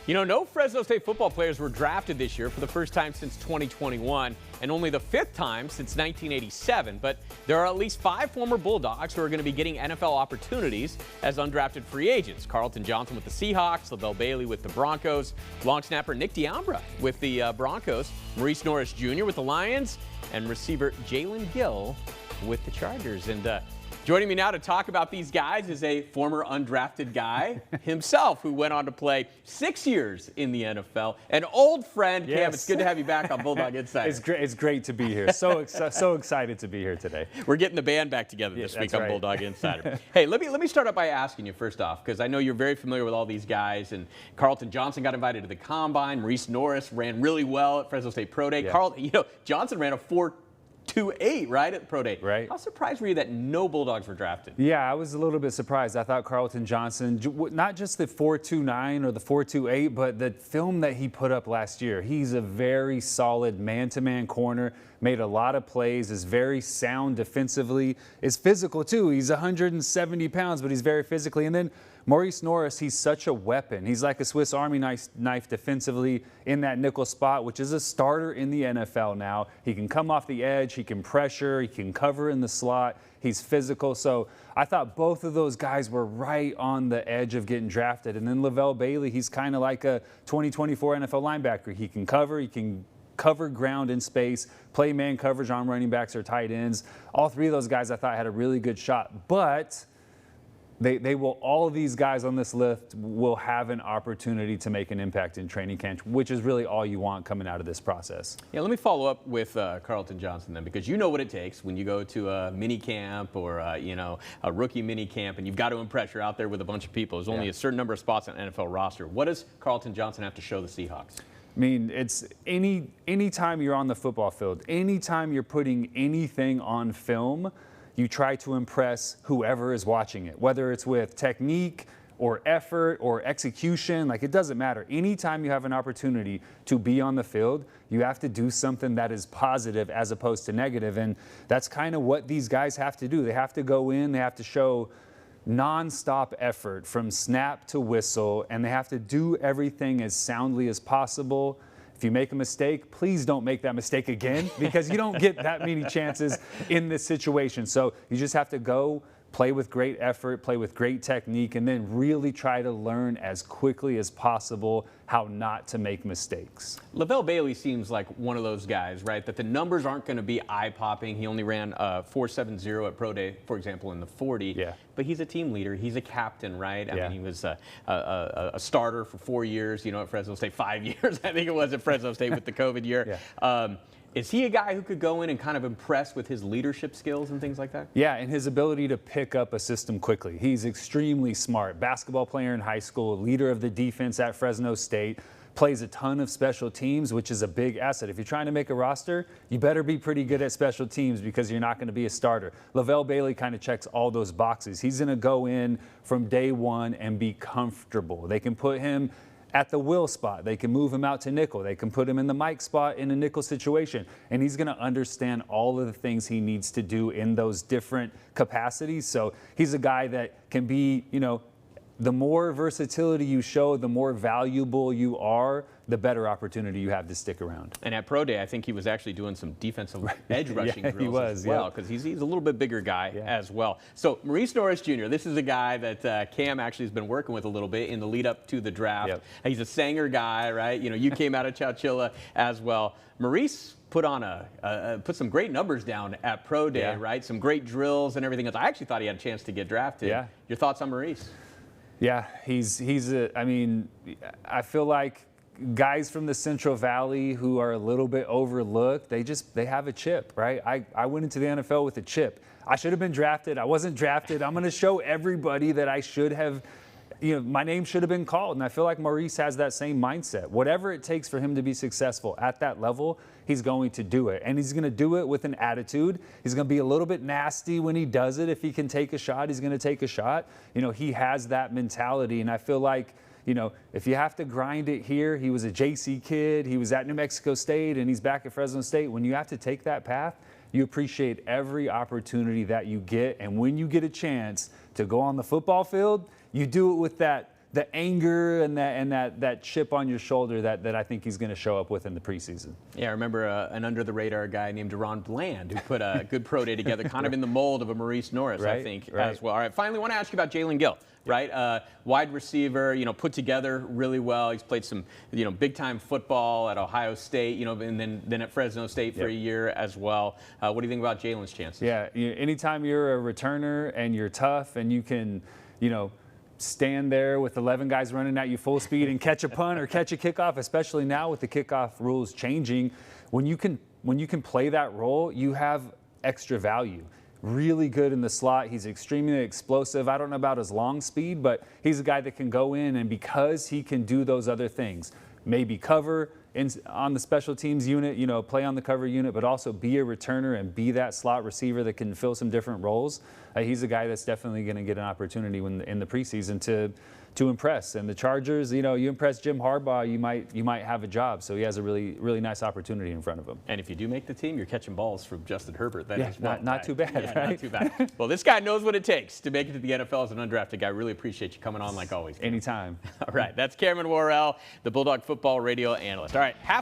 You know, no Fresno State football players were drafted this year for the first time since 2021, and only the fifth time since 1987. But there are at least 5 former Bulldogs who are going to be getting NFL opportunities as undrafted free agents. Carlton Johnson with the Seahawks, Lavelle Bailey with the Broncos, long snapper Nick D'Ambra with the Broncos, Maurice Norris Jr. with the Lions, and receiver Jalen Gill with the Chargers. And joining me now to talk about these guys is a former undrafted guy himself who went on to play 6 years in the NFL. An old friend, Cam. Yes. It's good to have you back on Bulldog Insider. It's great to be here. So excited to be here today. We're getting the band back together this week on right. Bulldog Insider. Hey, let me start out by asking you first off, because I know you're very familiar with all these guys. And Carlton Johnson got invited to the Combine. Maurice Norris ran really well at Fresno State Pro Day. Yeah. Johnson ran a 4.28, right, at Pro Day. Right. How surprised were you that no Bulldogs were drafted? Yeah, I was a little bit surprised. I thought Carlton Johnson, not just the 4.29 or the 4.28, but the film that he put up last year. He's a very solid man-to-man corner, made a lot of plays, is very sound defensively, is physical too. He's 170 pounds, but he's very physically. And then Maurice Norris, he's such a weapon. He's like a Swiss Army knife defensively in that nickel spot, which is a starter in the NFL now. He can come off the edge, he can pressure, he can cover in the slot. He's physical. So I thought both of those guys were right on the edge of getting drafted. And then Lavelle Bailey, he's kind of like a 2024 NFL linebacker. He can cover ground in space, play man coverage on running backs or tight ends. All 3 of those guys I thought had a really good shot. But all of these guys on this list will have an opportunity to make an impact in training camp, which is really all you want coming out of this process. Yeah, let me follow up with Carlton Johnson then, because you know what it takes when you go to a mini camp or a rookie mini camp, and you've got to impress. You're out there with a bunch of people. There's only a certain number of spots on an NFL roster. What does Carlton Johnson have to show the Seahawks? I mean, it's any time you're on the football field, anytime you're putting anything on film, you try to impress whoever is watching it, whether it's with technique or effort or execution. Like, it doesn't matter. Anytime you have an opportunity to be on the field, you have to do something that is positive as opposed to negative. And that's kind of what these guys have to do. They have to go in, they have to show nonstop effort from snap to whistle, and they have to do everything as soundly as possible. If you make a mistake, please don't make that mistake again, because you don't get that many chances in this situation. So you just have to go play with great effort, play with great technique, and then really try to learn as quickly as possible how not to make mistakes. Lavelle Bailey seems like one of those guys, right, that the numbers aren't going to be eye-popping. He only ran 4.70 at Pro Day, for example, in the 40. Yeah. But he's a team leader. He's a captain, right? I Yeah. mean, he was a starter for 4 years, at Fresno State, 5 years, I think it was, at Fresno State with the COVID year. Yeah. Is he a guy who could go in and kind of impress with his leadership skills and things like that? Yeah, and his ability to pick up a system quickly. He's extremely smart. Basketball player in high school, leader of the defense at Fresno State, plays a ton of special teams, which is a big asset. If you're trying to make a roster, you better be pretty good at special teams, because you're not going to be a starter. Lavelle Bailey kind of checks all those boxes. He's going to go in from day one and be comfortable. They can put him at the will spot. They can move him out to nickel. They can put him in the Mike spot in a nickel situation. And he's going to understand all of the things he needs to do in those different capacities. So he's a guy that can be, the more versatility you show, the more valuable you are, the better opportunity you have to stick around. And at Pro Day, I think he was actually doing some defensive edge rushing drills as well, because he's a little bit bigger guy as well. So Maurice Norris Jr., this is a guy that Cam actually has been working with a little bit in the lead up to the draft. Yep. He's a Sanger guy, right? You came out of Chowchilla as well. Maurice put some great numbers down at Pro Day, right? Some great drills and everything else. I actually thought he had a chance to get drafted. Yeah. Your thoughts on Maurice? Yeah, I feel like guys from the Central Valley who are a little bit overlooked, they have a chip, right? I went into the NFL with a chip. I should have been drafted. I wasn't drafted. I'm going to show everybody that I should have, my name should have been called. And I feel like Maurice has that same mindset. Whatever it takes for him to be successful at that level, he's going to do it. And he's going to do it with an attitude. He's going to be a little bit nasty when he does it. If he can take a shot, he's going to take a shot. He has that mentality. And I feel like, if you have to grind it here, he was a JC kid, he was at New Mexico State, and he's back at Fresno State. When you have to take that path, you appreciate every opportunity that you get. And when you get a chance to go on the football field, you do it with that the anger and that chip on your shoulder that I think he's going to show up with in the preseason. Yeah, I remember an under-the-radar guy named Deron Bland who put a good pro day together, kind of in the mold of a Maurice Norris, I think, as well. All right, finally, want to ask you about Jalen Gill, right? Wide receiver, put together really well. He's played some, big-time football at Ohio State, and then at Fresno State for a year as well. What do you think about Jalen's chances? Yeah, anytime you're a returner and you're tough and you can, stand there with 11 guys running at you full speed and catch a punt or catch a kickoff, especially now with the kickoff rules changing, when you can play that role, you have extra value. Really good in the slot. He's extremely explosive. I don't know about his long speed, but he's a guy that can go in, and because he can do those other things, maybe cover on the special teams unit, play on the cover unit, but also be a returner and be that slot receiver that can fill some different roles. He's a guy that's definitely going to get an opportunity in the preseason to impress. And the Chargers, you impress Jim Harbaugh, you might have a job. So he has a really, really nice opportunity in front of him. And if you do make the team, you're catching balls from Justin Herbert. That is not too bad, yeah, right? Not too bad. Well, this guy knows what it takes to make it to the NFL as an undrafted guy. Really appreciate you coming on like always. Anytime. All right, that's Cameron Worrell, the Bulldog football radio analyst. All right,